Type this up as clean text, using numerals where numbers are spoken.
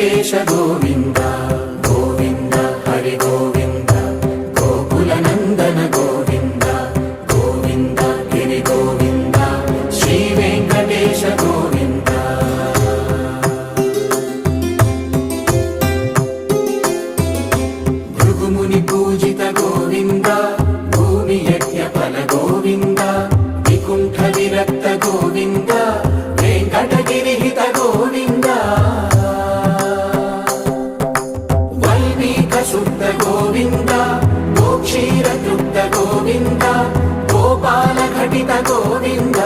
ವೆಂಕಟೇಶ ಗೋವಿಂದ ಗೋವಿಂದ ಹರಿ ಗೋವಿಂದ ಗೋಕುಲ ನಂದನ ಗೋವಿಂದ ಗೋವಿಂದ ಗಿರಿ ಗೋವಿಂದ ಶ್ರೀ ವೆಂಕಟೇಶ ಗೋವಿಂದ ಭೃಗುಮುನಿ ಪೂಜಿತ ಗೋವಿಂದ ಭೂಮಿ ಯಜ್ಞ ಫಲ ಗೋವಿಂದ ವಿಕುಂಠ ವಿರಕ್ತ ಗೋವಿಂದ ವೆಂಕಟಗಿರಿ ಹಿತ ಗೋವಿಂದ ವಲ್ಮೀಕ ಶುದ್ಧ ಗೋವಿಂದ ಗೋಕ್ಷೀರ ತೃಪ್ತ ಗೋವಿಂದ ಗೋಪಾಲ ಘಟಿತ ಗೋವಿಂದ